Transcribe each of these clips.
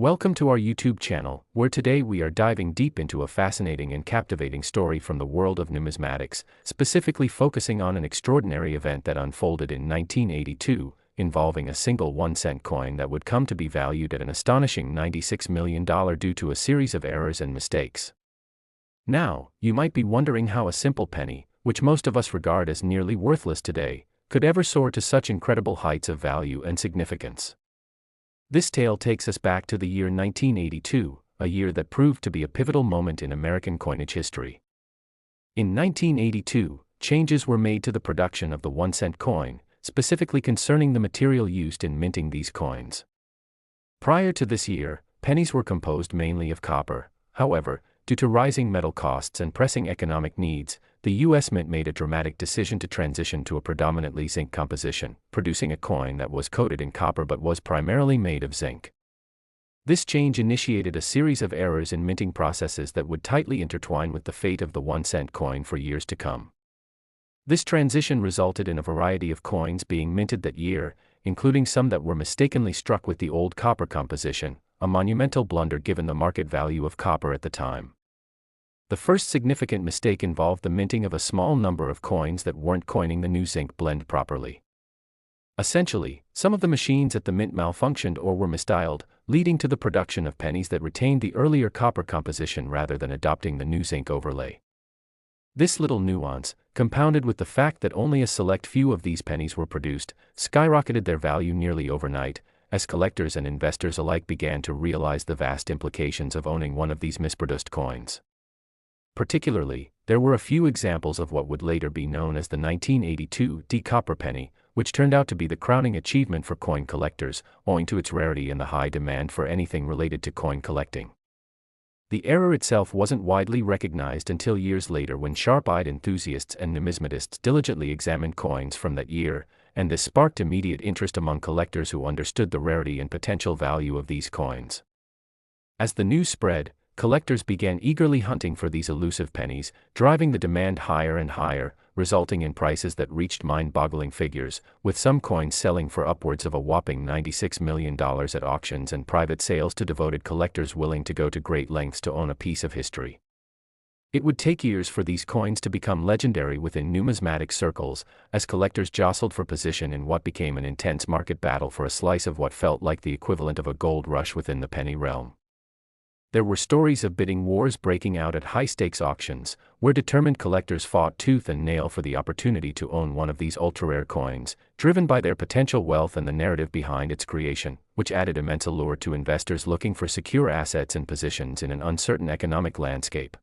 Welcome to our YouTube channel, where today we are diving deep into a fascinating and captivating story from the world of numismatics, specifically focusing on an extraordinary event that unfolded in 1982, involving a single 1-cent coin that would come to be valued at an astonishing $96 million due to a series of errors and mistakes. Now, you might be wondering how a simple penny, which most of us regard as nearly worthless today, could ever soar to such incredible heights of value and significance. This tale takes us back to the year 1982, a year that proved to be a pivotal moment in American coinage history. In 1982, changes were made to the production of the 1-cent coin, specifically concerning the material used in minting these coins. Prior to this year, pennies were composed mainly of copper. However, due to rising metal costs and pressing economic needs, the U.S. Mint made a dramatic decision to transition to a predominantly zinc composition, producing a coin that was coated in copper but was primarily made of zinc. This change initiated a series of errors in minting processes that would tightly intertwine with the fate of the 1-cent coin for years to come. This transition resulted in a variety of coins being minted that year, including some that were mistakenly struck with the old copper composition, a monumental blunder given the market value of copper at the time. The first significant mistake involved the minting of a small number of coins that weren't coining the new zinc blend properly. Essentially, some of the machines at the mint malfunctioned or were misdialed, leading to the production of pennies that retained the earlier copper composition rather than adopting the new zinc overlay. This little nuance, compounded with the fact that only a select few of these pennies were produced, skyrocketed their value nearly overnight, as collectors and investors alike began to realize the vast implications of owning one of these misproduced coins. Particularly, there were a few examples of what would later be known as the 1982 D-copper penny, which turned out to be the crowning achievement for coin collectors, owing to its rarity and the high demand for anything related to coin collecting. The error itself wasn't widely recognized until years later when sharp-eyed enthusiasts and numismatists diligently examined coins from that year, and this sparked immediate interest among collectors who understood the rarity and potential value of these coins. As the news spread, collectors began eagerly hunting for these elusive pennies, driving the demand higher and higher, resulting in prices that reached mind-boggling figures, with some coins selling for upwards of a whopping $96 million at auctions and private sales to devoted collectors willing to go to great lengths to own a piece of history. It would take years for these coins to become legendary within numismatic circles, as collectors jostled for position in what became an intense market battle for a slice of what felt like the equivalent of a gold rush within the penny realm. There were stories of bidding wars breaking out at high-stakes auctions, where determined collectors fought tooth and nail for the opportunity to own one of these ultra-rare coins, driven by their potential wealth and the narrative behind its creation, which added immense allure to investors looking for secure assets and positions in an uncertain economic landscape.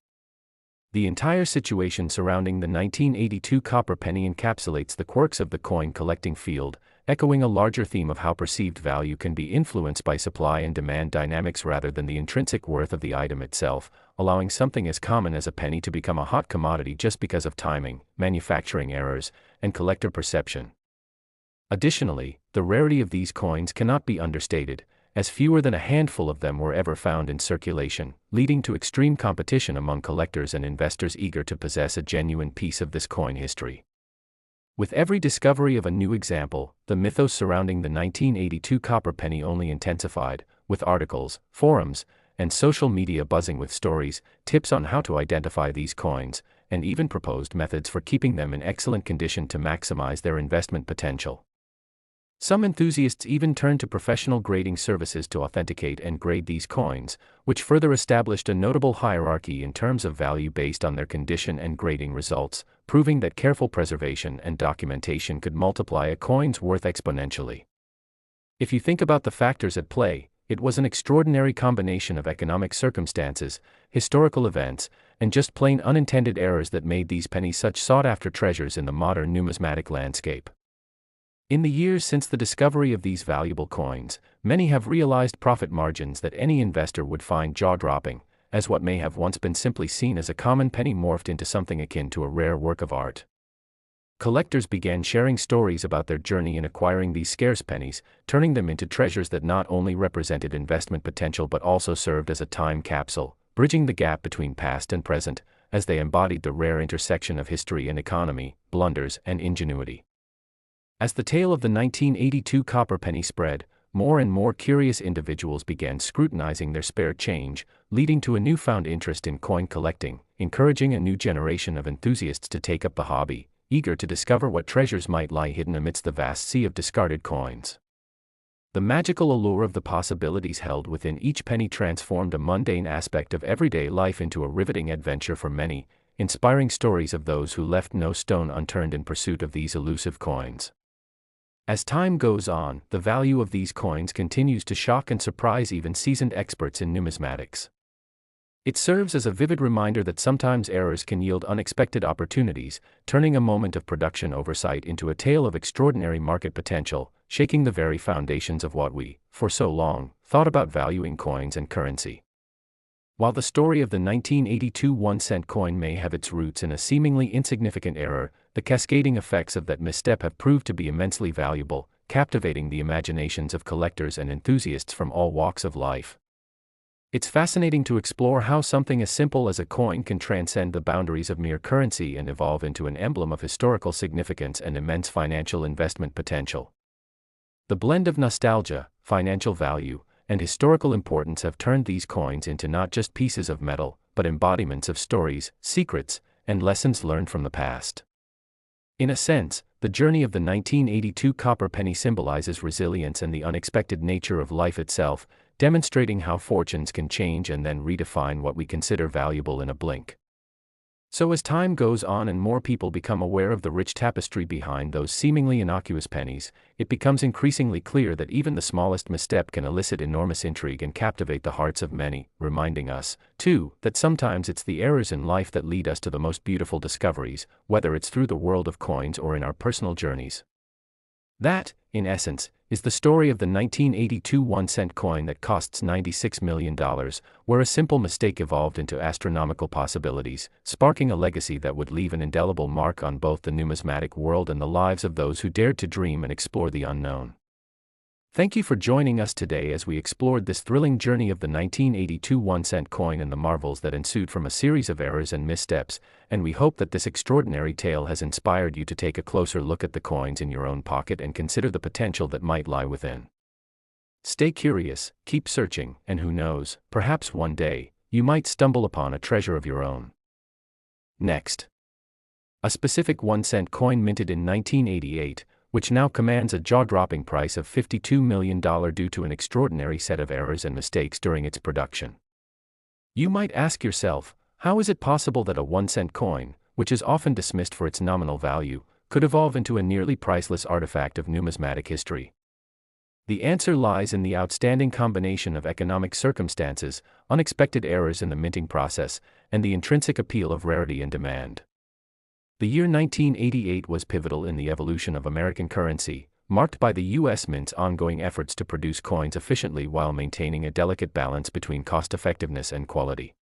The entire situation surrounding the 1982 copper penny encapsulates the quirks of the coin collecting field, echoing a larger theme of how perceived value can be influenced by supply and demand dynamics rather than the intrinsic worth of the item itself, allowing something as common as a penny to become a hot commodity just because of timing, manufacturing errors, and collector perception. Additionally, the rarity of these coins cannot be understated, as fewer than a handful of them were ever found in circulation, leading to extreme competition among collectors and investors eager to possess a genuine piece of this coin history. With every discovery of a new example, the mythos surrounding the 1982 copper penny only intensified, with articles, forums, and social media buzzing with stories, tips on how to identify these coins, and even proposed methods for keeping them in excellent condition to maximize their investment potential. Some enthusiasts even turned to professional grading services to authenticate and grade these coins, which further established a notable hierarchy in terms of value based on their condition and grading results, proving that careful preservation and documentation could multiply a coin's worth exponentially. If you think about the factors at play, it was an extraordinary combination of economic circumstances, historical events, and just plain unintended errors that made these pennies such sought-after treasures in the modern numismatic landscape. In the years since the discovery of these valuable coins, many have realized profit margins that any investor would find jaw-dropping, as what may have once been simply seen as a common penny morphed into something akin to a rare work of art. Collectors began sharing stories about their journey in acquiring these scarce pennies, turning them into treasures that not only represented investment potential but also served as a time capsule, bridging the gap between past and present, as they embodied the rare intersection of history and economy, blunders and ingenuity. As the tale of the 1982 copper penny spread, more and more curious individuals began scrutinizing their spare change, leading to a newfound interest in coin collecting, encouraging a new generation of enthusiasts to take up the hobby, eager to discover what treasures might lie hidden amidst the vast sea of discarded coins. The magical allure of the possibilities held within each penny transformed a mundane aspect of everyday life into a riveting adventure for many, inspiring stories of those who left no stone unturned in pursuit of these elusive coins. As time goes on, the value of these coins continues to shock and surprise even seasoned experts in numismatics. It serves as a vivid reminder that sometimes errors can yield unexpected opportunities, turning a moment of production oversight into a tale of extraordinary market potential, shaking the very foundations of what we, for so long, thought about valuing coins and currency. While the story of the 1982 1-cent coin may have its roots in a seemingly insignificant error, the cascading effects of that misstep have proved to be immensely valuable, captivating the imaginations of collectors and enthusiasts from all walks of life. It's fascinating to explore how something as simple as a coin can transcend the boundaries of mere currency and evolve into an emblem of historical significance and immense financial investment potential. The blend of nostalgia, financial value, and historical importance have turned these coins into not just pieces of metal, but embodiments of stories, secrets, and lessons learned from the past. In a sense, the journey of the 1982 copper penny symbolizes resilience and the unexpected nature of life itself, demonstrating how fortunes can change and then redefine what we consider valuable in a blink. So as time goes on and more people become aware of the rich tapestry behind those seemingly innocuous pennies, it becomes increasingly clear that even the smallest misstep can elicit enormous intrigue and captivate the hearts of many, reminding us, too, that sometimes it's the errors in life that lead us to the most beautiful discoveries, whether it's through the world of coins or in our personal journeys. That, in essence, is the story of the 1982 1-cent coin that costs $96 million, where a simple mistake evolved into astronomical possibilities, sparking a legacy that would leave an indelible mark on both the numismatic world and the lives of those who dared to dream and explore the unknown. Thank you for joining us today as we explored this thrilling journey of the 1982 1-cent coin and the marvels that ensued from a series of errors and missteps, and we hope that this extraordinary tale has inspired you to take a closer look at the coins in your own pocket and consider the potential that might lie within. Stay curious, keep searching, and who knows, perhaps one day, you might stumble upon a treasure of your own. Next. A specific 1-cent coin minted in 1988, which now commands a jaw-dropping price of $52 million due to an extraordinary set of errors and mistakes during its production. You might ask yourself, how is it possible that a 1-cent coin, which is often dismissed for its nominal value, could evolve into a nearly priceless artifact of numismatic history? The answer lies in the outstanding combination of economic circumstances, unexpected errors in the minting process, and the intrinsic appeal of rarity and demand. The year 1988 was pivotal in the evolution of American currency, marked by the U.S. Mint's ongoing efforts to produce coins efficiently while maintaining a delicate balance between cost-effectiveness and quality.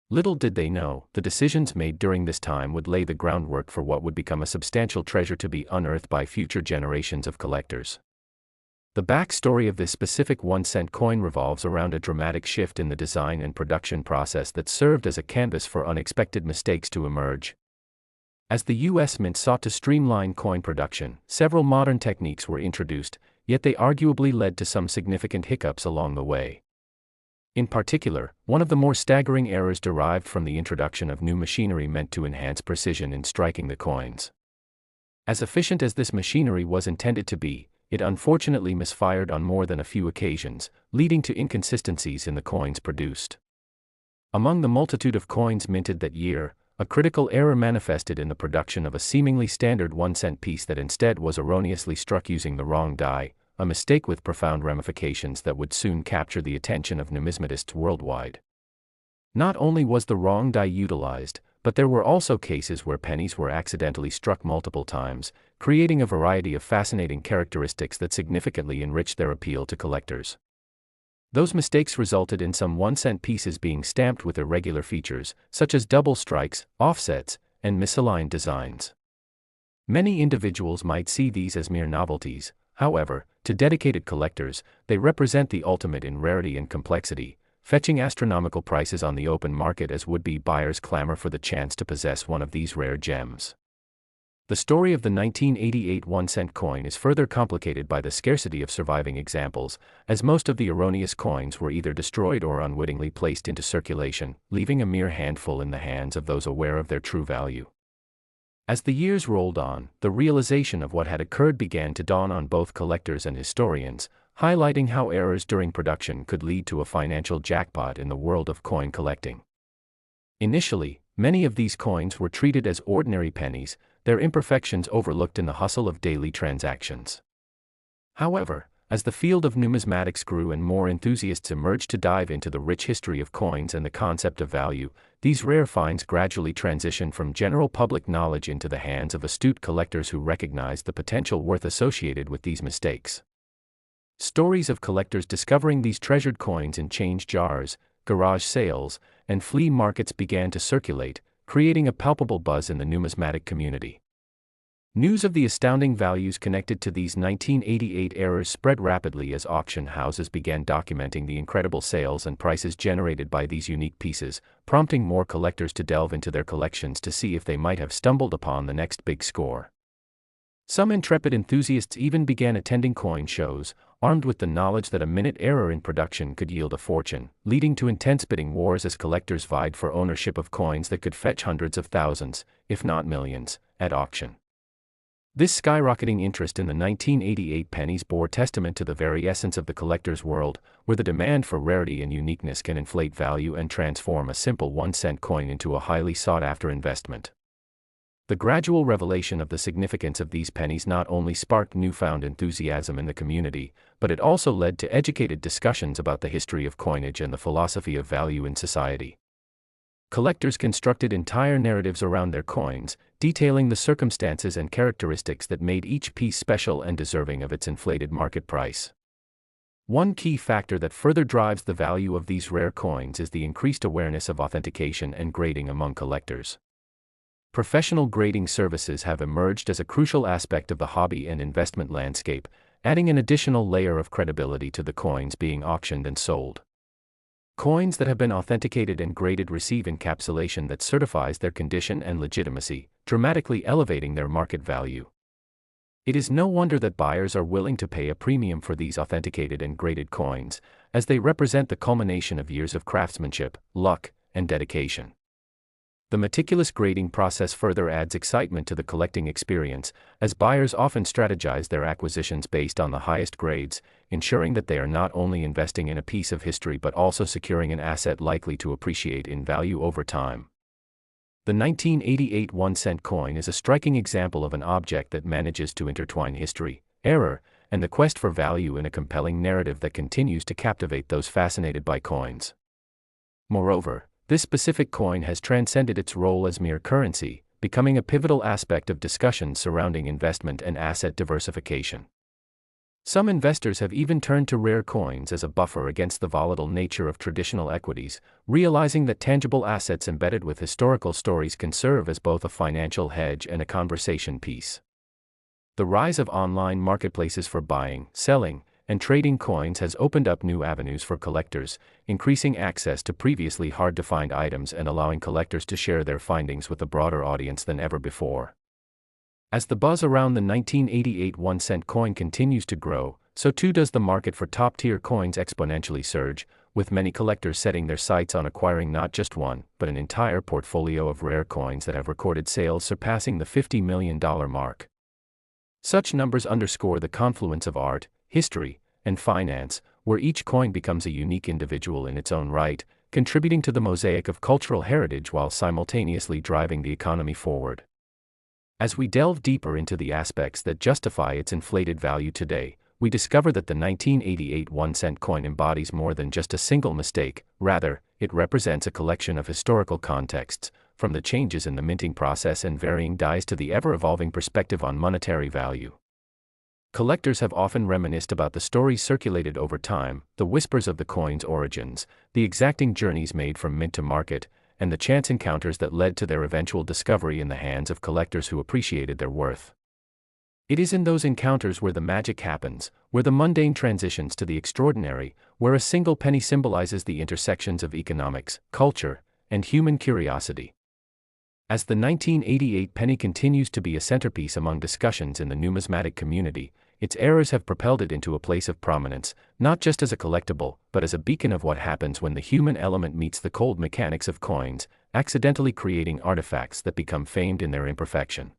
Little did they know, the decisions made during this time would lay the groundwork for what would become a substantial treasure to be unearthed by future generations of collectors. The backstory of this specific 1-cent coin revolves around a dramatic shift in the design and production process that served as a canvas for unexpected mistakes to emerge. As the U.S. Mint sought to streamline coin production, several modern techniques were introduced, yet they arguably led to some significant hiccups along the way. In particular, one of the more staggering errors derived from the introduction of new machinery meant to enhance precision in striking the coins. As efficient as this machinery was intended to be, it unfortunately misfired on more than a few occasions, leading to inconsistencies in the coins produced. Among the multitude of coins minted that year, a critical error manifested in the production of a seemingly standard 1-cent piece that instead was erroneously struck using the wrong die, a mistake with profound ramifications that would soon capture the attention of numismatists worldwide. Not only was the wrong die utilized, but there were also cases where pennies were accidentally struck multiple times, creating a variety of fascinating characteristics that significantly enriched their appeal to collectors. Those mistakes resulted in some 1-cent pieces being stamped with irregular features, such as double strikes, offsets, and misaligned designs. Many individuals might see these as mere novelties, however, to dedicated collectors, they represent the ultimate in rarity and complexity, fetching astronomical prices on the open market as would-be buyers clamor for the chance to possess one of these rare gems. The story of the 1988 1-cent coin is further complicated by the scarcity of surviving examples, as most of the erroneous coins were either destroyed or unwittingly placed into circulation, leaving a mere handful in the hands of those aware of their true value. As the years rolled on, the realization of what had occurred began to dawn on both collectors and historians, highlighting how errors during production could lead to a financial jackpot in the world of coin collecting. Initially, many of these coins were treated as ordinary pennies, their imperfections overlooked in the hustle of daily transactions. However, as the field of numismatics grew and more enthusiasts emerged to dive into the rich history of coins and the concept of value, these rare finds gradually transitioned from general public knowledge into the hands of astute collectors who recognized the potential worth associated with these mistakes. Stories of collectors discovering these treasured coins in change jars, garage sales, and flea markets began to circulate, creating a palpable buzz in the numismatic community. News of the astounding values connected to these 1988 errors spread rapidly as auction houses began documenting the incredible sales and prices generated by these unique pieces, prompting more collectors to delve into their collections to see if they might have stumbled upon the next big score. Some intrepid enthusiasts even began attending coin shows, armed with the knowledge that a minute error in production could yield a fortune, leading to intense bidding wars as collectors vied for ownership of coins that could fetch hundreds of thousands, if not millions, at auction. This skyrocketing interest in the 1988 pennies bore testament to the very essence of the collector's world, where the demand for rarity and uniqueness can inflate value and transform a simple 1-cent coin into a highly sought-after investment. The gradual revelation of the significance of these pennies not only sparked newfound enthusiasm in the community, but it also led to educated discussions about the history of coinage and the philosophy of value in society. Collectors constructed entire narratives around their coins, detailing the circumstances and characteristics that made each piece special and deserving of its inflated market price. One key factor that further drives the value of these rare coins is the increased awareness of authentication and grading among collectors. Professional grading services have emerged as a crucial aspect of the hobby and investment landscape, adding an additional layer of credibility to the coins being auctioned and sold. Coins that have been authenticated and graded receive encapsulation that certifies their condition and legitimacy, dramatically elevating their market value. It is no wonder that buyers are willing to pay a premium for these authenticated and graded coins, as they represent the culmination of years of craftsmanship, luck, and dedication. The meticulous grading process further adds excitement to the collecting experience, as buyers often strategize their acquisitions based on the highest grades, ensuring that they are not only investing in a piece of history but also securing an asset likely to appreciate in value over time. The 1988 1-cent coin is a striking example of an object that manages to intertwine history, error, and the quest for value in a compelling narrative that continues to captivate those fascinated by coins. Moreover, this specific coin has transcended its role as mere currency, becoming a pivotal aspect of discussions surrounding investment and asset diversification. Some investors have even turned to rare coins as a buffer against the volatile nature of traditional equities, realizing that tangible assets embedded with historical stories can serve as both a financial hedge and a conversation piece. The rise of online marketplaces for buying, selling, and trading coins has opened up new avenues for collectors, increasing access to previously hard-to-find items and allowing collectors to share their findings with a broader audience than ever before. As the buzz around the 1988 1-cent coin continues to grow, so too does the market for top-tier coins exponentially surge, with many collectors setting their sights on acquiring not just one, but an entire portfolio of rare coins that have recorded sales surpassing the $50 million mark. Such numbers underscore the confluence of art, history, and finance, where each coin becomes a unique individual in its own right, contributing to the mosaic of cultural heritage while simultaneously driving the economy forward. As we delve deeper into the aspects that justify its inflated value today, we discover that the 1988 1-cent coin embodies more than just a single mistake. Rather, it represents a collection of historical contexts, from the changes in the minting process and varying dies to the ever-evolving perspective on monetary value. Collectors have often reminisced about the stories circulated over time, the whispers of the coin's origins, the exacting journeys made from mint to market, and the chance encounters that led to their eventual discovery in the hands of collectors who appreciated their worth. It is in those encounters where the magic happens, where the mundane transitions to the extraordinary, where a single penny symbolizes the intersections of economics, culture, and human curiosity. As the 1988 penny continues to be a centerpiece among discussions in the numismatic community, its errors have propelled it into a place of prominence, not just as a collectible, but as a beacon of what happens when the human element meets the cold mechanics of coins, accidentally creating artifacts that become famed in their imperfection.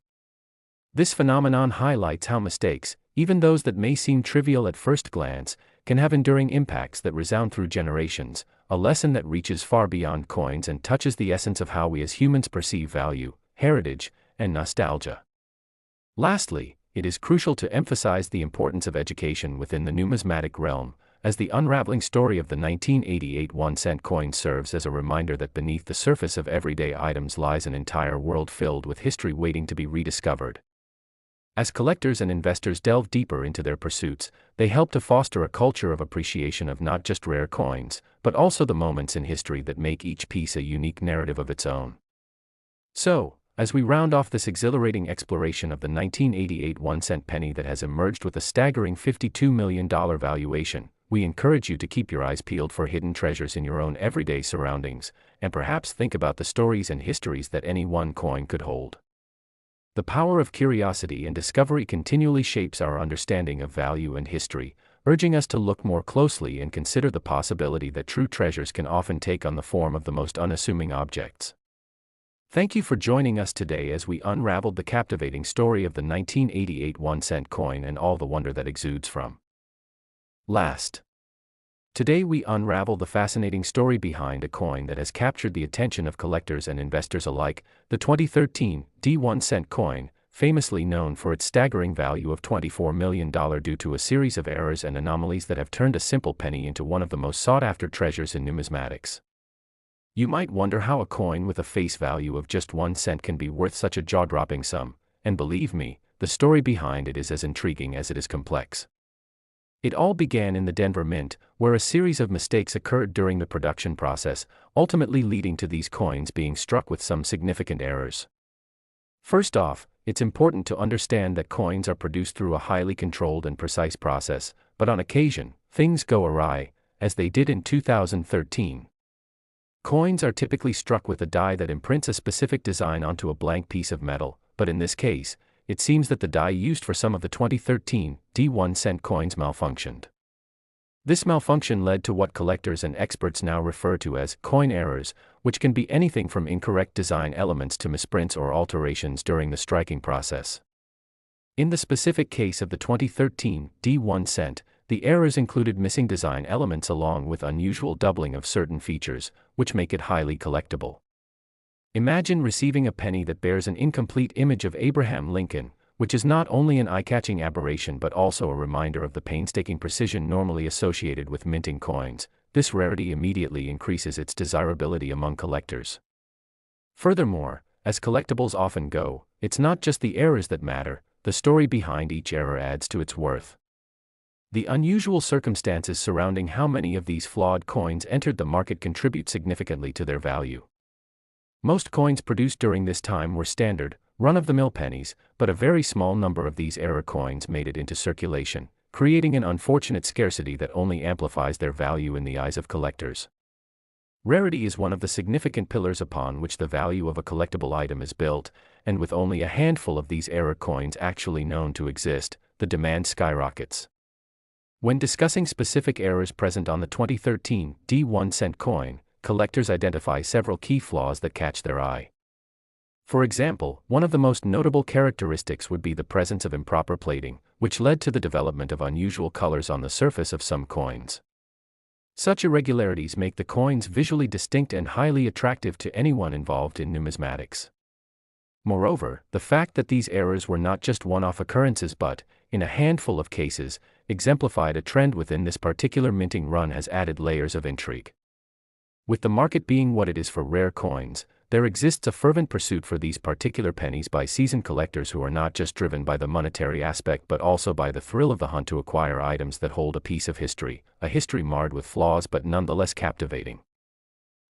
This phenomenon highlights how mistakes, even those that may seem trivial at first glance, can have enduring impacts that resound through generations, a lesson that reaches far beyond coins and touches the essence of how we as humans perceive value, heritage, and nostalgia. Lastly, it is crucial to emphasize the importance of education within the numismatic realm, as the unraveling story of the 1988 1-cent coin serves as a reminder that beneath the surface of everyday items lies an entire world filled with history waiting to be rediscovered. As collectors and investors delve deeper into their pursuits, they help to foster a culture of appreciation of not just rare coins, but also the moments in history that make each piece a unique narrative of its own. So, as we round off this exhilarating exploration of the 1988 1-cent penny that has emerged with a staggering $52 million valuation, we encourage you to keep your eyes peeled for hidden treasures in your own everyday surroundings, and perhaps think about the stories and histories that any one coin could hold. The power of curiosity and discovery continually shapes our understanding of value and history, urging us to look more closely and consider the possibility that true treasures can often take on the form of the most unassuming objects. Thank you for joining us today as we unraveled the captivating story of the 1988 1-cent coin and all the wonder that exudes from. Today we unravel the fascinating story behind a coin that has captured the attention of collectors and investors alike, the 2013 1-cent coin, famously known for its staggering value of $24 million due to a series of errors and anomalies that have turned a simple penny into one of the most sought-after treasures in numismatics. You might wonder how a coin with a face value of just 1 cent can be worth such a jaw-dropping sum, and believe me, the story behind it is as intriguing as it is complex. It all began in the Denver Mint, where a series of mistakes occurred during the production process, ultimately leading to these coins being struck with some significant errors. First off, it's important to understand that coins are produced through a highly controlled and precise process, but on occasion, things go awry, as they did in 2013. Coins are typically struck with a die that imprints a specific design onto a blank piece of metal, but in this case, it seems that the die used for some of the 2013 1-cent coins malfunctioned. This malfunction led to what collectors and experts now refer to as coin errors, which can be anything from incorrect design elements to misprints or alterations during the striking process. In the specific case of the 2013 1-cent, the errors included missing design elements along with unusual doubling of certain features, which make it highly collectible. Imagine receiving a penny that bears an incomplete image of Abraham Lincoln, which is not only an eye-catching aberration but also a reminder of the painstaking precision normally associated with minting coins. This rarity immediately increases its desirability among collectors. Furthermore, as collectibles often go, it's not just the errors that matter, the story behind each error adds to its worth. The unusual circumstances surrounding how many of these flawed coins entered the market contribute significantly to their value. Most coins produced during this time were standard, run-of-the-mill pennies, but a very small number of these error coins made it into circulation, creating an unfortunate scarcity that only amplifies their value in the eyes of collectors. Rarity is one of the significant pillars upon which the value of a collectible item is built, and with only a handful of these error coins actually known to exist, the demand skyrockets. When discussing specific errors present on the 2013 1-cent coin, collectors identify several key flaws that catch their eye. For example, one of the most notable characteristics would be the presence of improper plating, which led to the development of unusual colors on the surface of some coins. Such irregularities make the coins visually distinct and highly attractive to anyone involved in numismatics. Moreover, the fact that these errors were not just one-off occurrences but, in a handful of cases, exemplified a trend within this particular minting run has added layers of intrigue. With the market being what it is for rare coins, there exists a fervent pursuit for these particular pennies by seasoned collectors who are not just driven by the monetary aspect but also by the thrill of the hunt to acquire items that hold a piece of history, a history marred with flaws but nonetheless captivating.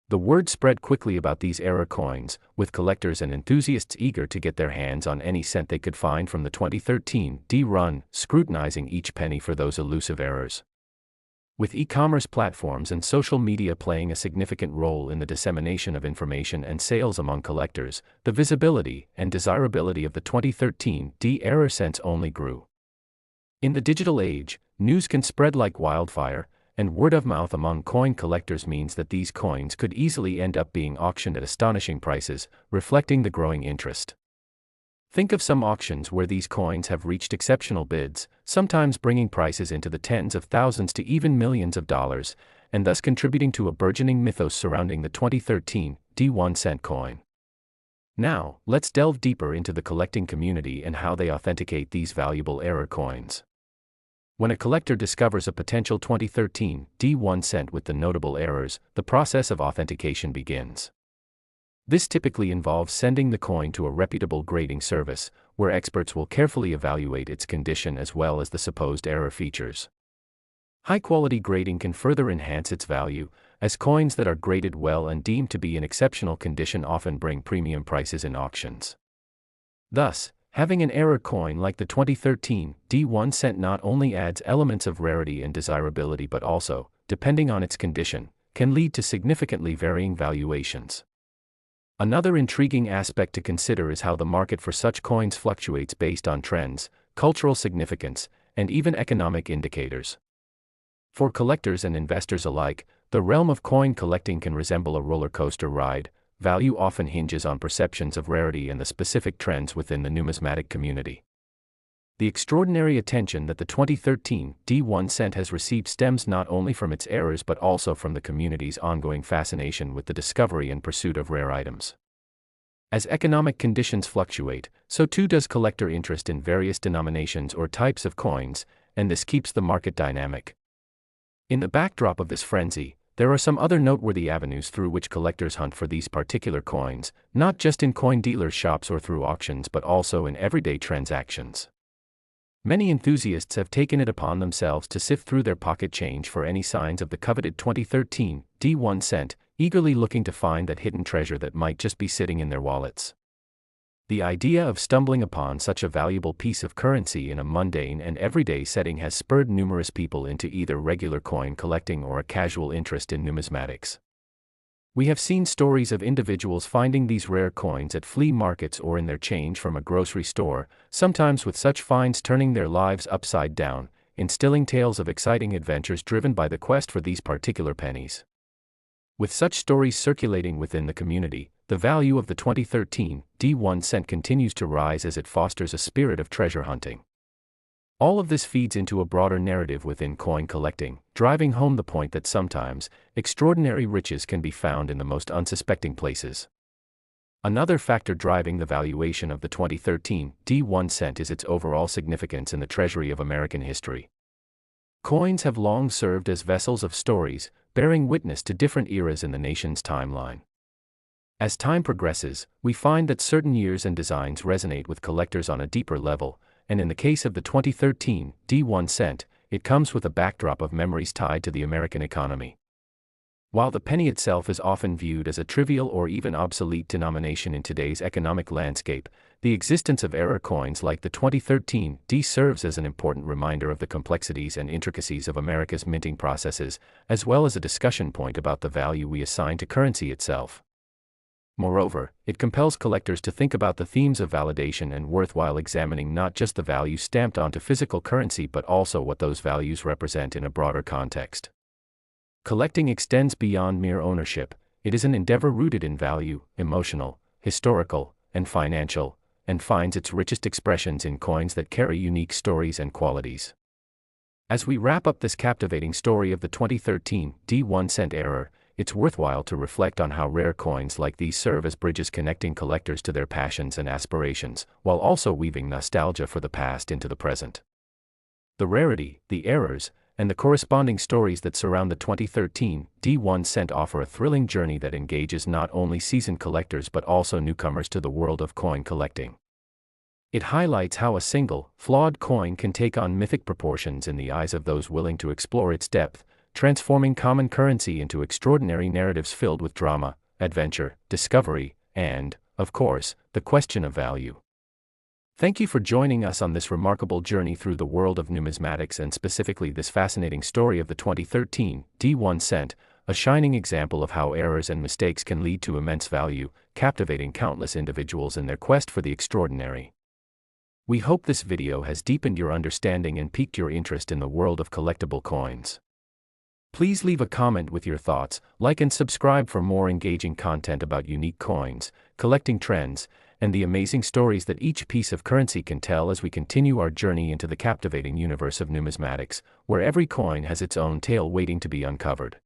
The word spread quickly about these error coins, with collectors and enthusiasts eager to get their hands on any cent they could find from the 2013 run, scrutinizing each penny for those elusive errors. With e-commerce platforms and social media playing a significant role in the dissemination of information and sales among collectors, the visibility and desirability of the 2013 rarest only grew. In the digital age, news can spread like wildfire, and word of mouth among coin collectors means that these coins could easily end up being auctioned at astonishing prices, reflecting the growing interest. Think of some auctions where these coins have reached exceptional bids, sometimes bringing prices into the tens of thousands to even millions of dollars, and thus contributing to a burgeoning mythos surrounding the 2013 1 cent coin. Now, let's delve deeper into the collecting community and how they authenticate these valuable error coins. When a collector discovers a potential 2013 1 cent with the notable errors, the process of authentication begins. This typically involves sending the coin to a reputable grading service, where experts will carefully evaluate its condition as well as the supposed error features. High-quality grading can further enhance its value, as coins that are graded well and deemed to be in exceptional condition often bring premium prices in auctions. Thus, having an error coin like the 2013 1 cent not only adds elements of rarity and desirability but also, depending on its condition, can lead to significantly varying valuations. Another intriguing aspect to consider is how the market for such coins fluctuates based on trends, cultural significance, and even economic indicators. For collectors and investors alike, the realm of coin collecting can resemble a roller coaster ride. Value often hinges on perceptions of rarity and the specific trends within the numismatic community. The extraordinary attention that the 2013 1 cent has received stems not only from its errors but also from the community's ongoing fascination with the discovery and pursuit of rare items. As economic conditions fluctuate, so too does collector interest in various denominations or types of coins, and this keeps the market dynamic. In the backdrop of this frenzy, there are some other noteworthy avenues through which collectors hunt for these particular coins, not just in coin dealers' shops or through auctions but also in everyday transactions. Many enthusiasts have taken it upon themselves to sift through their pocket change for any signs of the coveted 2013 1 cent, eagerly looking to find that hidden treasure that might just be sitting in their wallets. The idea of stumbling upon such a valuable piece of currency in a mundane and everyday setting has spurred numerous people into either regular coin collecting or a casual interest in numismatics. We have seen stories of individuals finding these rare coins at flea markets or in their change from a grocery store, sometimes with such finds turning their lives upside down, instilling tales of exciting adventures driven by the quest for these particular pennies. With such stories circulating within the community, the value of the 2013 1 cent continues to rise as it fosters a spirit of treasure hunting. All of this feeds into a broader narrative within coin collecting, driving home the point that sometimes, extraordinary riches can be found in the most unsuspecting places. Another factor driving the valuation of the 2013 1 cent is its overall significance in the treasury of American history. Coins have long served as vessels of stories, bearing witness to different eras in the nation's timeline. As time progresses, we find that certain years and designs resonate with collectors on a deeper level, and in the case of the 2013 1 cent, it comes with a backdrop of memories tied to the American economy. While the penny itself is often viewed as a trivial or even obsolete denomination in today's economic landscape, the existence of error coins like the 2013 serves as an important reminder of the complexities and intricacies of America's minting processes, as well as a discussion point about the value we assign to currency itself. Moreover, it compels collectors to think about the themes of validation and worth while examining not just the value stamped onto physical currency but also what those values represent in a broader context. Collecting extends beyond mere ownership. It is an endeavor rooted in value, emotional, historical, and financial, and finds its richest expressions in coins that carry unique stories and qualities. As we wrap up this captivating story of the 2013 1 cent error, it's worthwhile to reflect on how rare coins like these serve as bridges connecting collectors to their passions and aspirations, while also weaving nostalgia for the past into the present. The rarity, the errors, and the corresponding stories that surround the 2013 1 cent offer a thrilling journey that engages not only seasoned collectors but also newcomers to the world of coin collecting. It highlights how a single, flawed coin can take on mythic proportions in the eyes of those willing to explore its depth, transforming common currency into extraordinary narratives filled with drama, adventure, discovery, and, of course, the question of value. Thank you for joining us on this remarkable journey through the world of numismatics and specifically this fascinating story of the 2013 D1 cent, a shining example of how errors and mistakes can lead to immense value, captivating countless individuals in their quest for the extraordinary. We hope this video has deepened your understanding and piqued your interest in the world of collectible coins. Please leave a comment with your thoughts, like and subscribe for more engaging content about unique coins, collecting trends, and the amazing stories that each piece of currency can tell as we continue our journey into the captivating universe of numismatics, where every coin has its own tale waiting to be uncovered.